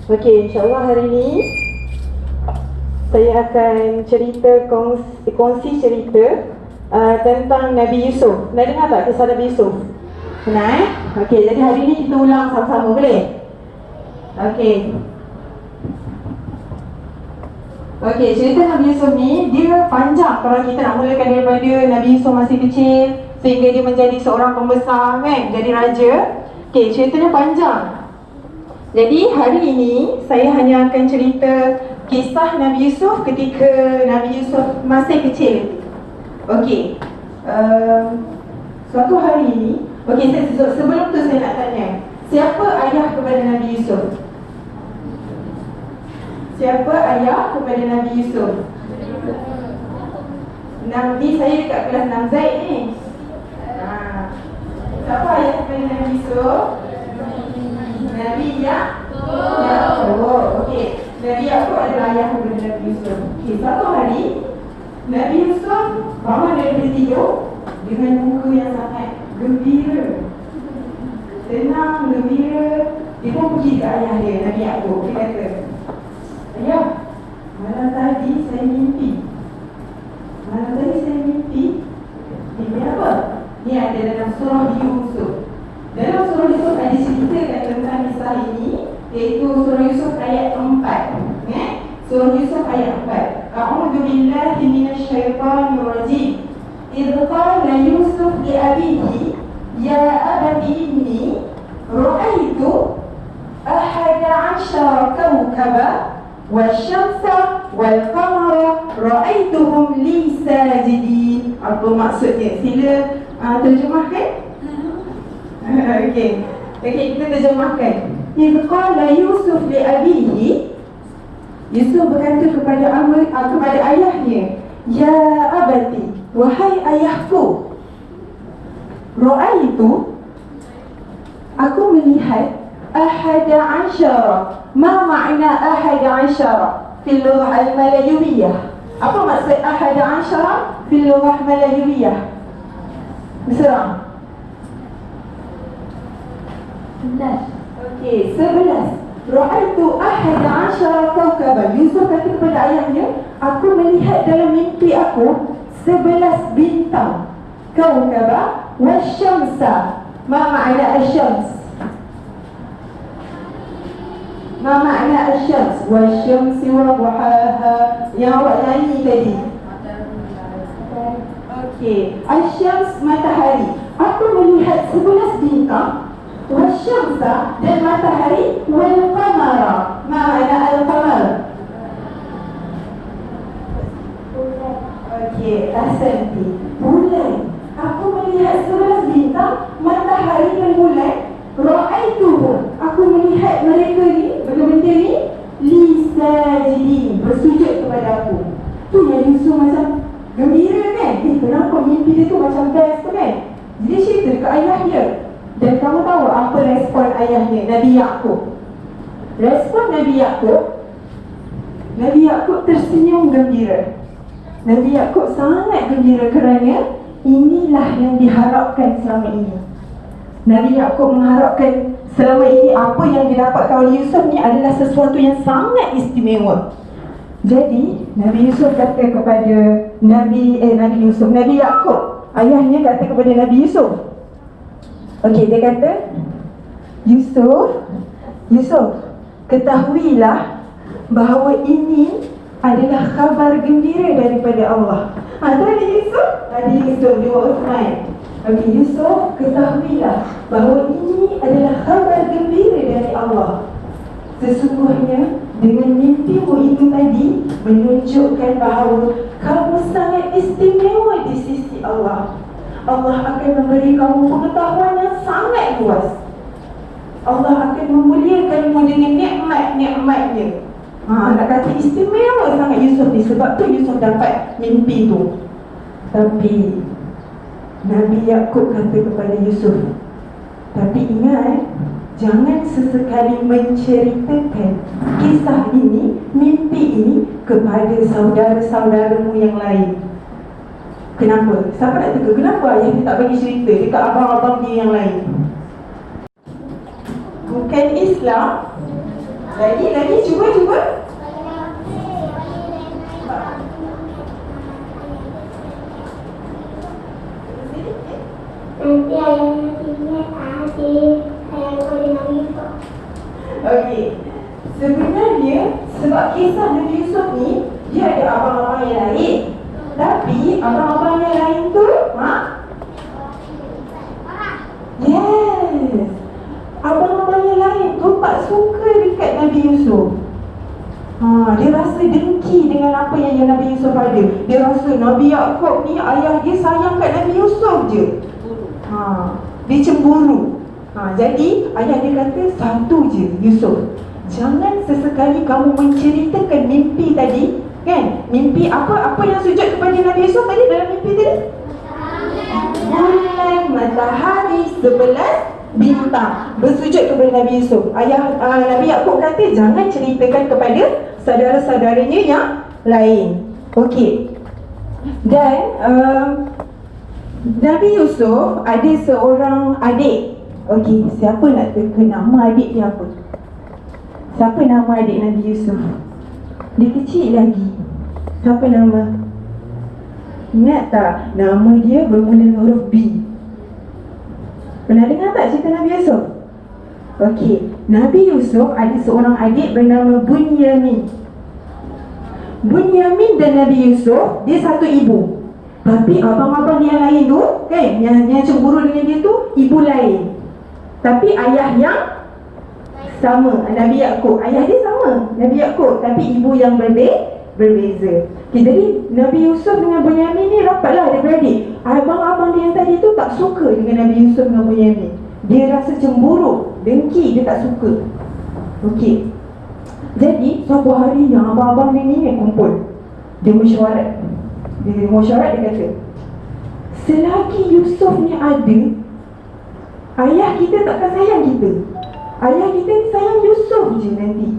Okey, insyaAllah hari ini saya akan kongsi cerita tentang Nabi Yusuf. Nak dengar tak kisah Nabi Yusuf? Kenal? Okey, jadi hari ini kita ulang sama-sama, boleh? Okey. Okey, cerita Nabi Yusuf ni dia panjang kalau kita nak mulakan daripada Nabi Yusuf masih kecil sehingga dia menjadi seorang pembesar kan, jadi raja. Okey, ceritanya panjang. Jadi hari ini saya hanya akan cerita kisah Nabi Yusuf ketika Nabi Yusuf masih kecil. Okey. Suatu hari ini, okey, sebelum tu saya nak tanya, siapa ayah kepada Nabi Yusuf? Siapa ayah kepada Nabi Yusuf? Nabi, saya dekat kelas 6 Zaid ni. Siapa ayah kepada Nabi Yusuf? Nabi Yaqub. Okey. Nabi Yaqub adalah ayah kepada Nabi Yusuf. Okey, satu hari Nabi Yusuf bangun daripada tidur dengan muka yang sangat gembira, tenang, gembira. Dia pun pergi ke ayah dia, Nabi Yaqub. Dia kata, "Ayah, malam tadi saya mimpi. Mimpi apa? Ni ada dalam surah Yusuf. Dalam surah Yusuf ada cerita tentang kisah ini, iaitu surah Yusuf ayat 4. Surah Yusuf ayat 4. A'udzu billahi minasyaitonir rajim. Idh qala Yusuf li abihi ya abati inni ra'aitu ahada 'ashara kawkaba wasyamsa wal qamara ra'aituhum li sajidin. Apa maksudnya? Sila terjemahkan. Okey, kita terjemahkan. Idh qala Yusuf li abihi, Yusuf berkata kepada ayahnya, ya abati, wahai ayahku, ra'aitu, aku melihat ahada asyara. Ma makna ahada asyara fil lughah al-malayuwiyah? Apa maksud ahada asyara fil lughah malayuwiyah? Berserang. 11. Okey, 11. Ra'aitu ahada asyara kawkaban. Yusuf kata kepada ayahnya, aku melihat dalam mimpi aku 11 bintang. Kawkaba wasyamsa. Ma makna asyams? Ma makna asyams? Wasyamsi wa duhaha. Yang awak nyanyi tadi. Okey, asyams matahari. Aku melihat 11 bintang. Wasyamsa dan matahari, wal qamara. Ma makna al-qamar? Okey, ahsanti. Bulan. Aku melihat 11 bintang, matahari dan bulan. Ra'aituhum, aku melihat mereka ni, benda-benda ni, li sajidin, bersujud kepada aku. Tu yang Yusuf macam gembira kan? Kenapa mimpi dia tu macam best tu kan? Dia cerita dekat ayah dia. Dan kamu tahu apa respon ayahnya, Nabi Yaqub? Respon Nabi Yaqub tersenyum gembira. Nabi Yaqub sangat gembira kerana inilah yang diharapkan selama ini. Nabi Yaqub mengharapkan selama ini apa yang didapatkan oleh Yusuf ni adalah sesuatu yang sangat istimewa. Jadi Nabi Yusuf kata kepada Nabi Yaqub, ayahnya kata kepada Nabi Yusuf. Okey, dia kata, Yusuf, ketahuilah bahawa ini adalah khabar gembira daripada Allah. Tadi Yusuf dia Uthman. Okey, Yusuf, ketahuilah bahawa ini adalah khabar gembira dari Allah. Sesungguhnya dengan mimpimu itu tadi menunjukkan bahawa kamu sangat istimewa di sisi Allah. Allah akan memberi kamu pengetahuan yang sangat luas. Allah akan memuliakanmu dengan nikmat-nikmatnya. Nak kata istimewa sangat Yusuf ni. Sebab tu Yusuf dapat mimpi tu. Tapi Nabi Yaqub kata kepada Yusuf, tapi ingat, jangan sesekali menceritakan kisah ini, mimpi ini kepada saudara-saudaramu yang lain. Kenapa? Siapa nak teka? Kenapa ayah dia tak bagi cerita dekat abang-abang dia yang lain? Bukan Islam Lagi, cuba. Nanti ayahnya ingat ayah kepada Nabi Yusuf. Okey. Sebenarnya sebab kisah Nabi Yusuf ni dia ada abang-abang yang lain. Tapi abang-abang yang lain tu, yes. Abang-abang yang lain tu tak suka dekat Nabi Yusuf. Dia rasa dengki dengan apa yang Nabi Yusuf ada. Dia rasa Nabi Yaakob ni ayah dia sayang kat Nabi Yusuf je. Dia cemburu. Jadi ayah dia kata satu je, Yusuf, jangan sesekali kamu menceritakan mimpi tadi. Kan? Mimpi apa yang sujud kepada Nabi Yusuf tadi dalam mimpi tadi? Bulan, matahari, 11 bintang bersujud kepada Nabi Yusuf. Nabi Yaakob kata jangan ceritakan kepada saudara-saudaranya yang lain. Okey. Dan Nabi Yusuf ada seorang adik. Okey, siapa nak teka nama adik dia apa? Siapa nama adik Nabi Yusuf? Dia kecil lagi. Siapa nama? Ingat tak? Nama dia bermula dengan huruf B. Pernah dengar tak cerita Nabi Yusuf? Okey, Nabi Yusuf ada seorang adik bernama Bunyamin. Bunyamin dan Nabi Yusuf, dia satu ibu. Tapi abang-abang yang lain tu, kan, yang cemburu dengan dia tu, ibu lain. Tapi ayah yang sama, Nabi Yaakob. Ayah dia sama, Nabi Yaakob, tapi ibu yang berbeza. Okay, jadi Nabi Yusuf dengan Bunyamin ni rapatlah adik-beradik. Abang-abang dia yang tadi tu tak suka dengan Nabi Yusuf dengan Bunyamin. Dia rasa cemburu, dengki, dia tak suka. Okey. Jadi suatu hari yang abang-abang dia ni kumpul. Dia mesyuarat. Dia kata, selagi Yusuf ni ada, ayah kita takkan sayang kita. Ayah kita ni sayang Yusuf je nanti.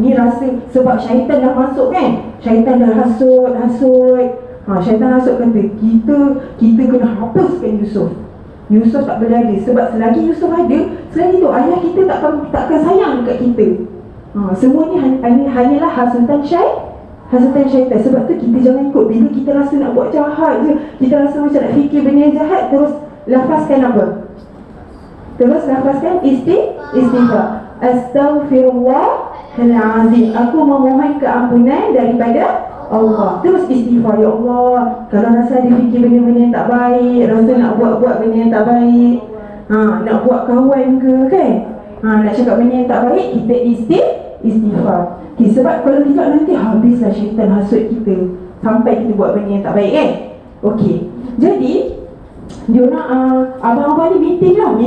Ni rasa sebab syaitan dah masuk kan. Syaitan dah hasut. Syaitan hasut kata kita kena hapuskan Yusuf. Yusuf tak boleh ada. Sebab selagi Yusuf ada, selagi tu ayah kita takkan sayang dekat kita. Semua ni hanyalah hasutan syaitan. Sebab tu kita jangan ikut. Bila kita rasa nak buat jahat je, kita rasa macam nak fikir benda yang jahat, terus lafazkan apa? Terus lafazkan istighfar. Astaghfirullahalazim. Aku memohon keampunan daripada Allah. Terus istighfar. Ya Allah, kalau rasa ada fikir benda-benda yang tak baik, rasa nak buat benda yang tak baik, nak buat kawan ke kan, nak cakap benda yang tak baik, kita istighfar. Okay, sebab kalau tidak nanti habislah syaitan hasut kita sampai kita buat benda yang tak baik kan. Okey. Jadi diorang abang-abang ni meeting kan.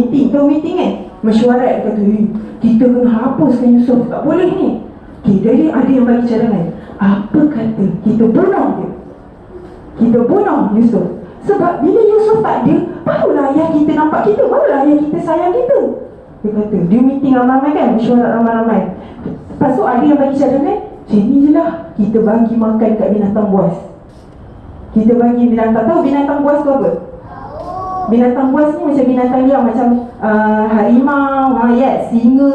Mesyuarat kata, kita kena hapuskan Yusuf, tak boleh ni. Okay, jadi ada yang bagi cadangan. Apa kata kita bunuh dia? Kita bunuh Yusuf. Sebab bila Yusuf tak ada, barulah ayah kita nampak kita, barulah ayah kita sayang kita. Dia kata, dia meeting ramai-ramai kan, mesyuarat ramai-ramai. Lepas tu ada yang bagi cadangan, macam ni je lah, kita bagi makan kat binatang buas. Kita bagi binatang, tahu binatang buas tu apa? Binatang buas ni macam binatang liar, macam harimau, singa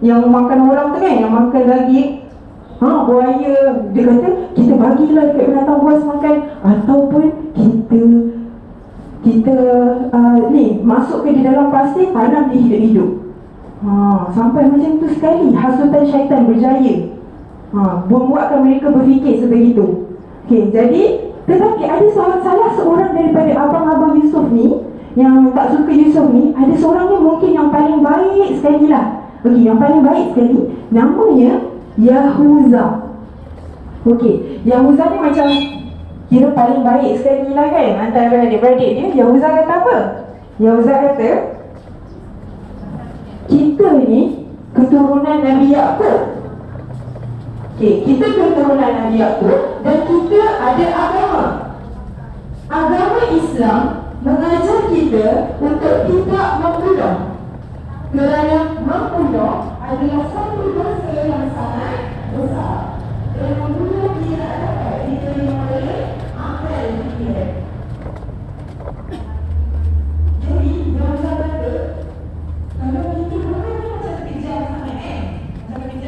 yang makan orang tu kan, yang makan daging, buaya. Dia kata kita bagilah dekat binatang buas makan. Ataupun kita masuk ke di dalam pasir, tanam dia hidup-hidup. Sampai macam tu sekali hasutan syaitan berjaya, membuatkan mereka berfikir sebegitu. Okay, jadi tetapi ada salah seorang daripada abang-abang Yusuf ni yang tak suka Yusuf ni, ada seorang ni mungkin yang paling baik sekali lah. Okey, yang paling baik sekali, namanya Yahuza. Okey, Yahuza ni macam kira paling baik sekali lah kan antara adik-beradik dia. Yahuza kata apa? Yahuza kata, kita ni keturunan Nabi Yaakob. Okey, kita keturunan Nabi Yaakob dan kita ada agama. Agama Islam mengajar kita untuk tidak membunuh. Kerana membunuh adalah satu dosa yang sangat besar. Dan membunuh tidak dapat diterima oleh akal fikiran. Jadi, Yahuza kata, kalau kita bukan macam kejam sangat macam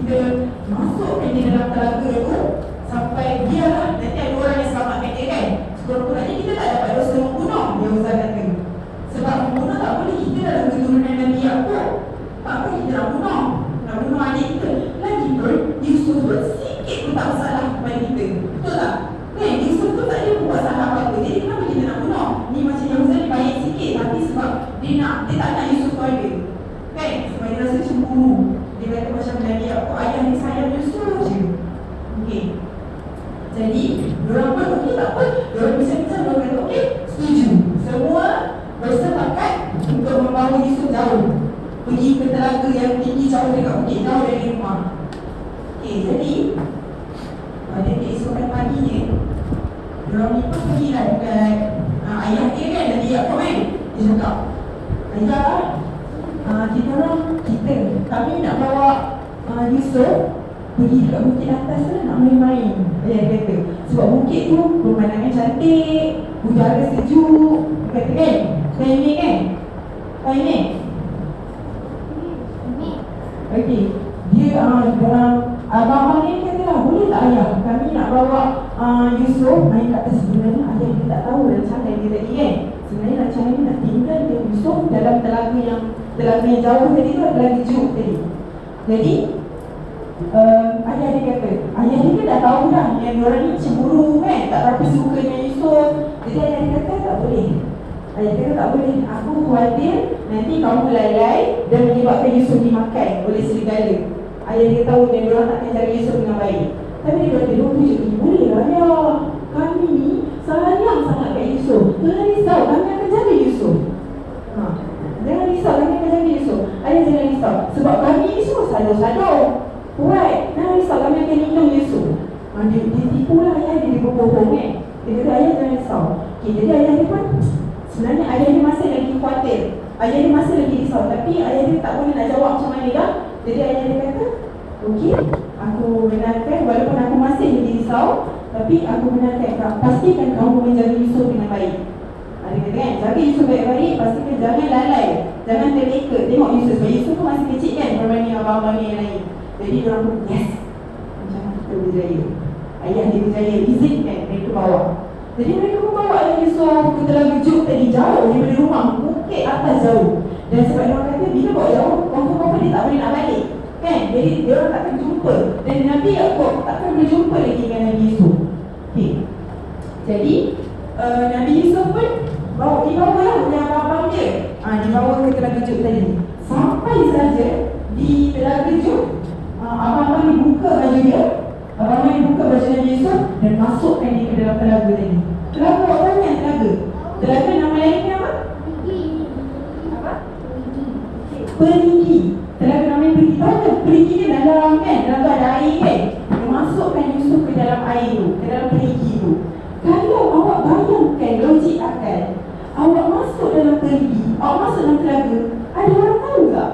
kita masukkan di dalam telaga tu sampai biarlah nanti ada orang yang selamatkan dia kan. Sekurang-kurangnya kita tak dapat dosa membunuh, yang Ustaz kata. Sebab membunuh tak boleh, kita dalam keturunan Nabi Yaqub. Tak boleh kita nak bunuh adik kita. Lagi pun Yusuf pun sikit pun tak masalah kepada kita. Betul tak? Kan Yusuf tu tak ada buat salah apa-apa. Jadi kenapa kita nak bunuh? Ni macam yang Ustaz ni baik sikit, tapi sebab dia tak nak Yusuf tu ada. Kan? Sebab dia rasa cemburu. Dia kata macam Nabi Yaqub, ayah ni sayang Yusuf je. Okey. Jadi, diorang pun okey tak apa. Diorang bisa-bisa diorang kata okey, setuju. Semua bersepakat untuk membawa Yusuf jauh. Pergi ke telaga yang tinggi jauh dekat bukit, jauh dari rumah. Okey, jadi pada keesokan paginya, diorang ni pun pergilah dekat ayah dia kan, Nabi Yaqub kan. Dia cakap, ayah, kami nak bawa Yusuf pergi dekat bukit atas tu nak main-main. Ayah kata, sebab bukit tu pemandangan cantik, udara sejuk. Dia kata kan, timing kan? Timing. Okey, dia dalam abang-abang ni kata lah, boleh tak ayah, kami nak bawa Yusuf main kat atas. Sebenarnya ayah dia tak tahu rancangan dia tadi kan. Sebenarnya rancangan dia nak tinggal dia Yusuf dalam telaga yang jauh tadi tu, telaga juk tadi. Jadi ayah dia kata, ayah dia dah tahu dah yang diorang ni cemburu kan, tak berapa suka dengan Yusuf. Jadi ayah dia kata tak boleh. Ayah dia kata tak boleh, aku khawatir nanti kamu lalai dan menyebabkan Yusuf dimakan oleh serigala. Ayah dia tahu dan diorang takkan jaga Yusuf dengan baik. Tapi dia kata, boleh lah ayah, kami ni sayang sangat kat Yusuf. Jangan risau, kami akan jaga Yusuf. Jangan risau, kami akan jaga Yusuf. Ayah jangan risau, sebab kami ni semua sadar-sadar. Right, jangan risau, kami akan lindung Yusuf. Dia tipulah ayah dia berbohong kan. Dia kata ayah jangan risau. Okay, jadi ayah dia pun sebenarnya ayah dia masih lagi khawatir. Ayah dia masih lagi risau, tapi ayah dia tak boleh nak jawab macam mana dah. Jadi ayah dia kata, okey, aku benarkan walaupun aku masih lagi risau, tapi aku benarkan, pastikan kamu menjaga Yusuf dengan baik. Dia kata kan, jaga Yusuf baik-baik, pastikan jangan lalai, jangan terleka. Tengok Yusuf, sebab Yusuf tu masih kecil kan berbanding abang-abang yang lain. Jadi diorang pun, yes, macam kita berjaya. Ayah dia berjaya, izinkan mereka bawa. Jadi mereka pun bawa ayah Yusuf ke telaga juk tadi, jauh daripada rumah, bukit atas jauh. Dan sebab diorang kata, bila bawa jauh, confirm dia tak boleh nak balik kan, jadi diorang takkan jumpa. Dan Nabi Yaqub takkan boleh jumpa lagi dengan Nabi Yusuf. Okay. Jadi Nabi Yusuf pun dibawa lah dengan abang-abang dia, dibawa ke telaga juk tadi. Sampai saja di telaga juk, abang-abang ni buka baju dia, abang-abang ni buka baju Nabi Yusuf dan masukkan dia ke dalam telaga tadi. Telaga apa banyak telaga? Telaga nama lainnya apa? Apa? Perigi. Telaga namanya perigi. Tahu tak perigi ni dalam kan? Dalam tu ada air kan? Dia masukkan Yusuf ke dalam air tu, ke dalam perigi tu. Kalau awak bayangkan logik akal, awak masuk dalam perigi, awak masuk dalam telaga, ada orang tahu tak?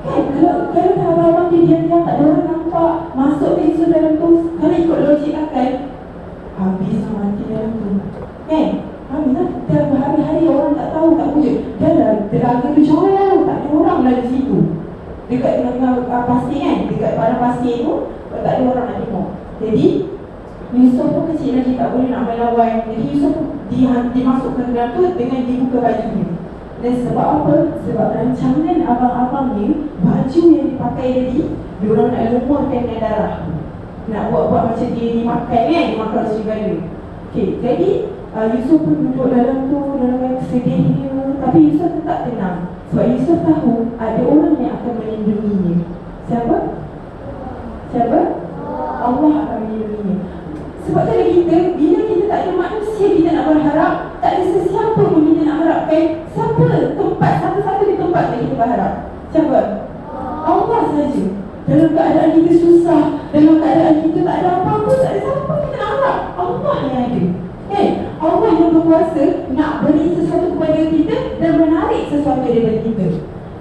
Kan? Kalau abang-abang dia diam-diam tak ada orang nampak, masuk ke Yusuf dalam tu, kalau ikut logik akal, habislah mati dalam tu. Kan? Habislah, dah berhari-hari orang tak tahu, tak wujud. Dalam telaga tu jauh, tak ada orang lah di situ. Dekat tengah-tengah pasir kan, dekat padang pasir tu, tak ada orang nak tengok. Jadi Yusuf pun kecil lagi, tak boleh nak melawan. Jadi Yusuf dimasukkan ke dalam tu dengan dibuka bajunya. Dan sebab apa? Sebab rancangan abang-abang ni, baju yang dipakai tadi, diorang nak lumurkan dengan darah, nak buat-buat macam dia dimakan kan, dimakan serigala. Okay, jadi Yusuf pun duduk dalam tu, dalam sedihnya. Tapi Yusuf tetap tenang, sebab Yusuf tahu ada orang yang akan melindunginya. Siapa? Allah akan melindunginya. Sebab tu kita, bila kita tak ada manusia kita nak berharap, tak ada sesiapa pun kita nak harapkan. Siapa tempat, satu-satu di tempat yang kita berharap? Siapa? Allah saja. Dalam keadaan kita susah, dalam keadaan kita tak ada apa-apa, tak ada siapa kita nak harap. Allah yang ada. Allah yang berkuasa nak beri sesuatu kepada kita dan menarik sesuatu daripada kita.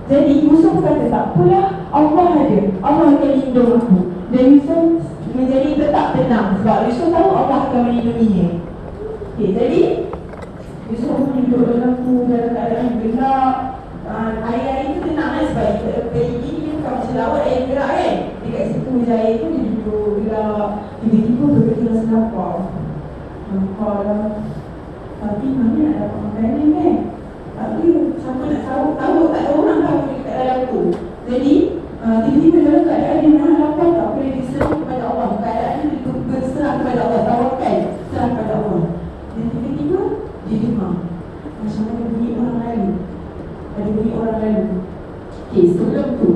Jadi Yusuf kata, tak apalah, Allah ada, Allah akan lindung aku. Dan Yusuf menjadi tetap tenang sebab Yusuf tahu Allah akan melindunginya. Okay, jadi Yusuf pun duduk dalam keadaan gelap. Air-air itu tenang kan, sebab pergi ni bukan macam laut air gerak kan. Dekat situ Mujahid tu dia duduk gelap, tiba-tiba berkata rasa lapar. Lapar lah. Tapi mana nak dapat makanan kan? Tapi siapa nak tahu tak ada orang tahu dekat dalam tu. Jadi tiba-tiba dalam keadaan dia menahan lapar, tak boleh diserah kepada Allah. Keadaan dia berserah kepada Allah, tawakal, serah kepada Allah. Dan tiba-tiba dia demam. Macam mana bunyi orang lalu. Ada bunyi orang lalu. Okey, sebelum tu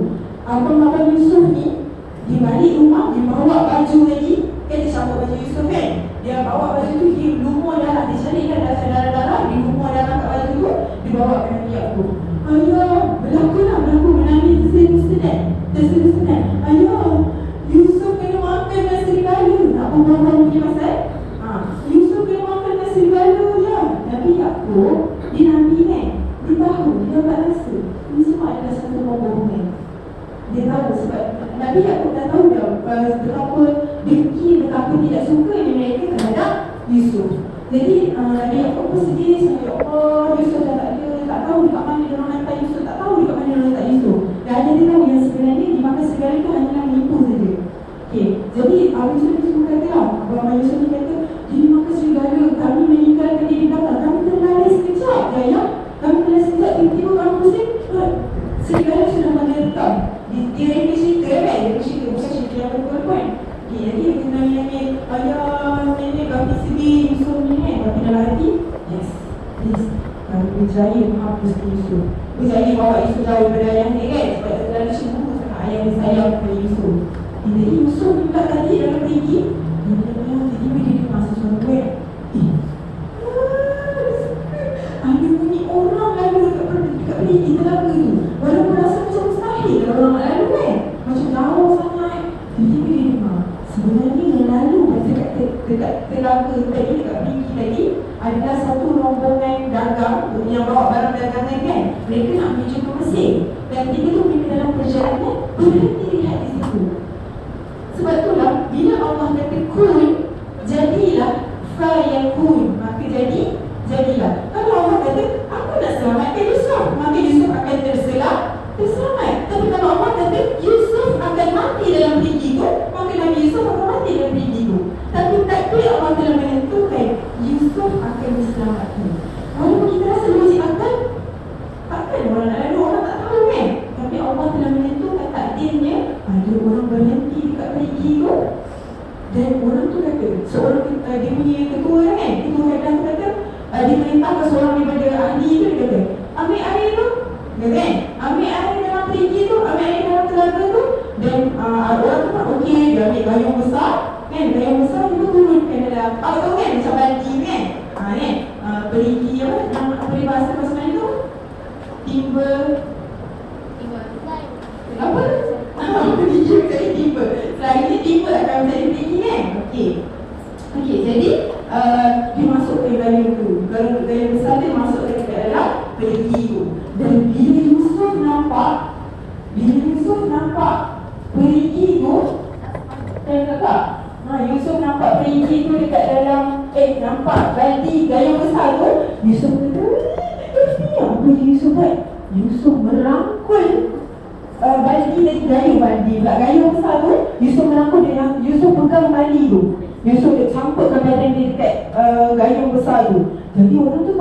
Abang Yusuf ni di balik rumah, dia bawa baju lagi. Kan dia sambut baju Yusuf kan. Dia bawa baju tu, dia lumur darah. Dia cari kan darah-darah, dia lumur darah kat baju tu. Dia bawa ke Nabi Yaakob. Ayah, berlaku menangis tersedu-sedan. Ayah, Yusuf kena makan nasi serigala. Nak berbual punya pasal? Yusuf kena makan nasi serigala je. Nabi Yaakob, dia Nabi kan. Dia tahu, dia dapat rasa. Ini semua adalah satu bohongan. Dia tahu sebab Nabi Yaakob dah tahu dah betapa dengki, betapa tidak suka mereka terhadap Yusuf. Jadi Nabi Yaakob pun sedih sama, ya Allah, Yusuf dah tak ada, tak tahu dekat mana dia orang hantar Yusuf, tak tahu dekat mana dia orang letak Yusuf. Dan hanya dia tahu yang sebenarnya dimakan segala itu hanyalah menipu saja. Okey, jadi Abang Yusuf ni semua kata lah, Abang Yusuf ni kata, dia makan segala, kami meninggalkan dia di belakang, kami terlari sekejap je ya. Kami terlari sekejap, tiba-tiba kami pusing, segala sudah menerkam. Dia ini cerita kan, dia cerita, bukan cerita yang betul kan. Jadi dia nanya-nanya, ayah, nenek kami sedih, Yusuf ni kan. Tapi dalam hati, yes, please, kami berjaya menghapus Yusuf. Berjaya bawa Yusuf jauh daripada ayah ni kan. Sebab terlalu cemburu sangat ayah dia sayang kepada Yusuf. Jadi Yusuf ni pula tadi dalam pergi, tiba-tiba dia dengar sesuatu kan. Ada bunyi orang lalu dekat pergi telaga tu. Walaupun rasa macam mustahil kalau orang lalu kan, macam jauh sangat. Tiba-tiba dia dengar sebenarnya yang lalu dekat telaga tadi, dekat pergi tadi adalah satu rombongan dagang yang bawa barang dagangan kan. Mereka nak menuju ke Mesir. Dan ketika tu mereka dalam perjalanan berhenti lihat di situ. Sebab itulah bila Allah kata kun, jadilah, fayakun, maka jadilah. Kalau Allah kata aku nak selamatkan Yusuf, maka Yusuf akan terselamat. Tapi kalau Allah kata Yusuf akan mati dalam perigi itu, maka Nabi Yusuf akan mati dalam perigi itu. Tapi takdir Allah telah menentukan Yusuf akan diselamatkan. Walaupun kita rasa logik akal, takkan orang nak lalu, orang tak tahu kan. Tapi Allah telah menentukan takdirnya. Ada orang berhenti dekat perigi itu. Dan orang tu kata, seorang dia punya ketua kan, ketua kadang kata, dia perintahkan seorang daripada ahli tu, dia kata, ambil air tu, dia kata kan, ambil air dalam perigi tu, ambil air dalam telaga tu. Dan orang tu pun okey, dia ambil gayung besar kan, gayung besar dia pun turunkan dalam, tahu kan, macam baldi kan, kan, perigi apa dia bahasa Melayu tu, timba apa? Perigi macam timba. Selain ni timba akan menjadi perigi kan. Okey, jadi dia masuk ke gayung tu, gayung besar dia masuk ke dalam perigi tu. Dan bila Yusuf nampak perigi tu, Yusuf nampak perigi tu dekat dalam, nampak baldi gayung besar tu, Yusuf kata, ni apa Yusuf buat? Yusuf merangkul baldi lagi, gayung besar tu, Yusuf merangkul dia, Yusuf pegang baldi tu, Yusuf campurkan badan dia dekat gayung besar tu. Jadi orang tu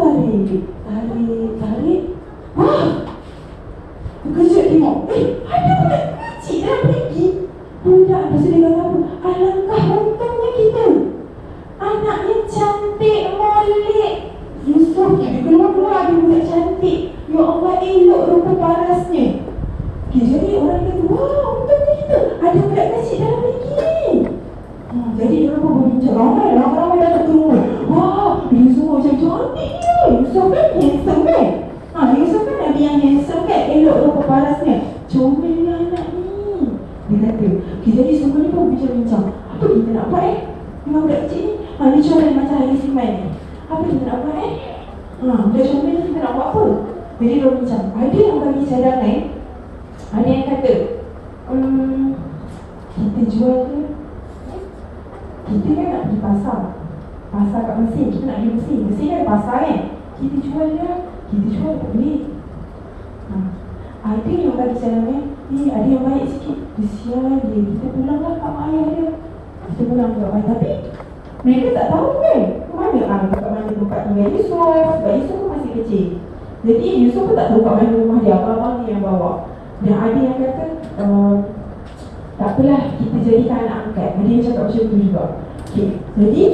tarik. Wah, terkejut tengok, ada budak kecil dalam pergi. Budak tu sedih kata apa? Alangkah untungnya kita, anaknya cantik, molek. Yusuf dia keluar dia budak cantik. Ya Allah, elok rupa parasnya. Jadi orang kata, wah, untungnya kita ada budak kecil dalam pergi ni. Jadi dia pun berbincang, ramai datang ke rumah. Wah, Yusuf macam cantik ni. Yusuf kan handsome kan. Yusuf kan Nabi yang handsome kan, elok rupa parasnya. Comel ni anak ni, dia kata. Jadi semua ni pun bincang-bincang, apa kita nak buat dengan budak kecil ni? Dia comel macam hari Siman ni. Apa kita nak buat budak comel ni kita nak buat apa? Jadi dia bincang. Ada yang bagi cadangan, ada yang kata kita jual ke? Kita kan nak pergi pasar kat Mesir, kita nak pergi Mesir kan pasar kan. Kita jual dapat duit. Ada yang bagi cadangan, ada yang baik sikit, kesian dia, kita pulang lah. Tapi mereka tak tahu kan kat mana tempat tinggal Yusuf. Sebab Yusuf pun masih kecil. Jadi Yusuf pun tak tahu kat mana rumah dia. Abang ni yang bawa. Dan ada yang kata tak apalah, kita jadikan anak angkat. Ada yang cakap macam tu juga. Okay. Jadi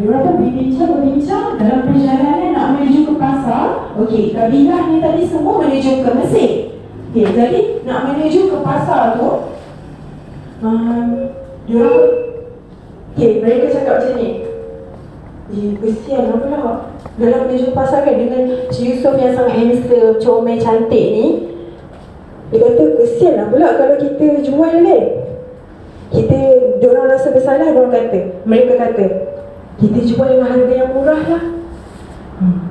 diorang pun berbincang dalam perjalanan nak menuju ke pasar. Okey, kabilah ni tadi semua menuju ke Mesir. Okey, jadi nak menuju ke pasar tu diorang mereka cakap macam ni. Kesian apalah dalam menuju ke pasar kan, dengan Yusuf yang sangat handsome, comel, cantik ni. Dia kata kesian lah pula kalau kita jual diorang rasa bersalah. Mereka kata kita jual dengan harga yang murah lah.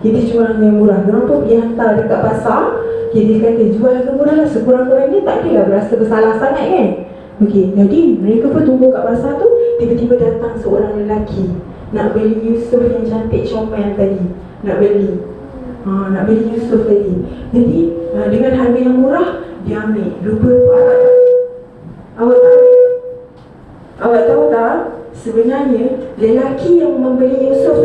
Kita jual harga yang murah. Diorang pun pergi hantar dekat pasar. Dia kata jual harga murah lah, sekurang-kurangnya tak adalah berasa bersalah sangat kan. Okey, jadi mereka pun tunggu kat pasar tu. Tiba-tiba datang seorang lelaki nak beli Yusuf yang cantik comel tadi. Nak beli Yusuf tadi. Jadi dengan harga yang murah dia ambil. Lupa awak tahu tak, sebenarnya lelaki yang membeli Yusuf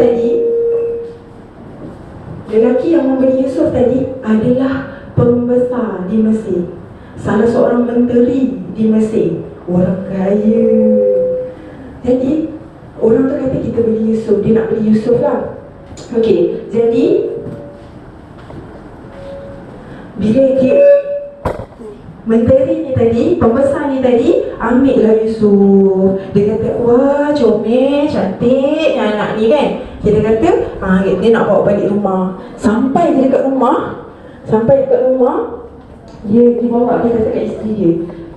tadi adalah pembesar di Mesir. Salah seorang menteri di Mesir, orang kaya. Jadi orang tu kata kita beli Yusuf. Dia nak beli Yusuf lah. Okey, jadi bila dia menteri ni tadi, pembesar ni tadi, ambil lah Yusuf. Dia kata, wah comel, cantik anak ni kan. Dia kata, dia nak bawa balik rumah. Sampai dekat rumah, dia bawa, dia kata kat isteri dia,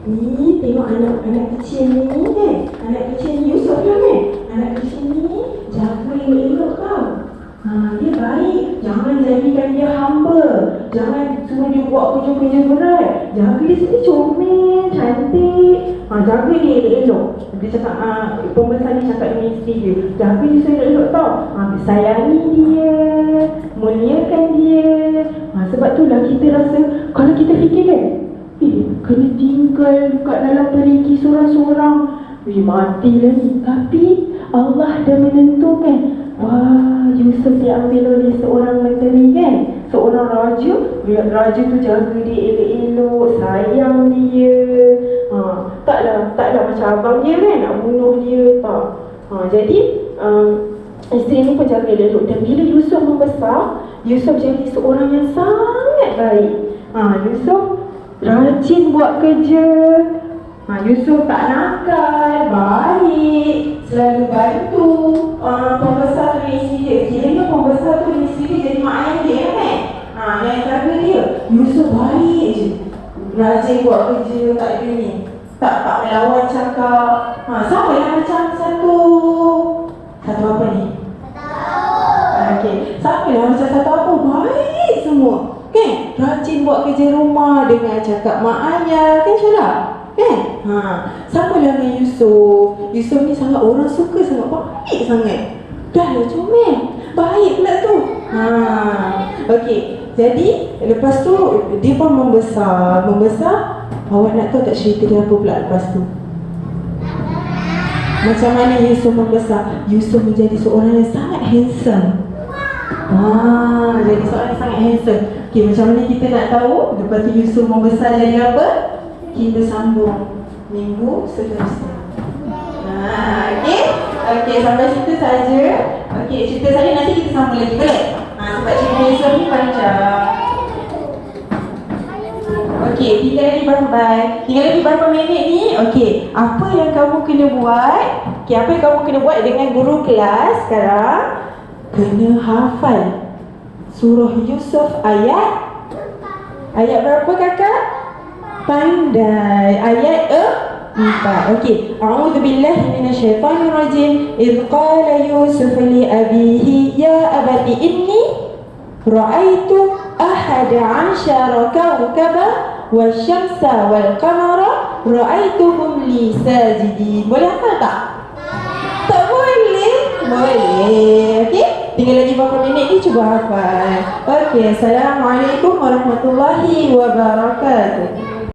ni tengok anak kecil ni kan. Anak kecil ni Yusuf lah kan. Anak kecil ni jaga elok tau. Dia baik. Jangan jadikan dia hamba. Jangan suruh dia buat kerja-kerja berat. Jaga dia sendiri comel, cantik. Jaga dia elok-elok. Dia cakap, pembesar ni cakap dengan isteri dia, jaga dia elok-elok tau. Sayangi dia, muliakan dia. Sebab tu lah kita rasa, kalau kita fikir kan, kena tinggal kat dalam perigi seorang-seorang, matilah ni. Tapi Allah dah menentukan, wah, Yusuf diambil oleh seorang menteri kan, seorang raja. Raja tu jaga dia elok-elok, sayang dia. Taklah macam abang dia kan, nak bunuh dia, tak. Jadi isteri ni pun jaga elok. Dan bila Yusuf membesar, Yusuf jadi seorang yang sangat baik. Yusuf rajin buat kerja. Yusuf tak nakal, baik, selalu bantu pembesar tu dengan isteri dia. Kiranya pembesar tu dengan isteri dia jadi mak ayah dia kan. Yang jaga dia, Yusuf baik je, rajin buat kerja, tak ada ni, tak melawan cakap. Sama lah macam satu apa ni? Okey, sama lah macam satu apa, baik semua kan. Rajin buat kerja rumah dengan cakap mak ayah kan, Syarah kan. Sama lah dengan Yusuf. Yusuf ni sangat orang suka, sangat baik sangat. Dah lah comel, baik pula tu. Okey, jadi lepas tu dia pun membesar. Awak nak tahu tak cerita dia apa pula lepas tu? Macam mana Yusuf membesar? Yusuf menjadi seorang yang sangat handsome. Jadi seorang yang sangat handsome. Okey, macam mana kita nak tahu lepas tu Yusuf membesar jadi apa? Kita sambung minggu seterusnya. Okey, sampai situ saja. Okey, cerita saya nanti kita sambung lagi, boleh? Sebab cerita Yusuf ni panjang. Okey, tinggal lagi berapa minit ni? Okey, apa yang kamu kena buat? Apa yang kamu kena buat dengan guru kelas sekarang? Kena hafal surah Yusuf ayat berapa kakak? Pandai. Ayat 4. Okey. A'udzu billahi minasyaitonir rajim. Idz qala Yusuf li abihi ya abati inni ra'aitu ahada 'ashara kawkaba wasyamsa wal qamara ra'aituhum li sajidin. Boleh hafal tak? Tak boleh? Boleh. Okey. Tinggal lagi berapa minit ni, cuba hafal. Okey. Assalamualaikum warahmatullahi wabarakatuh.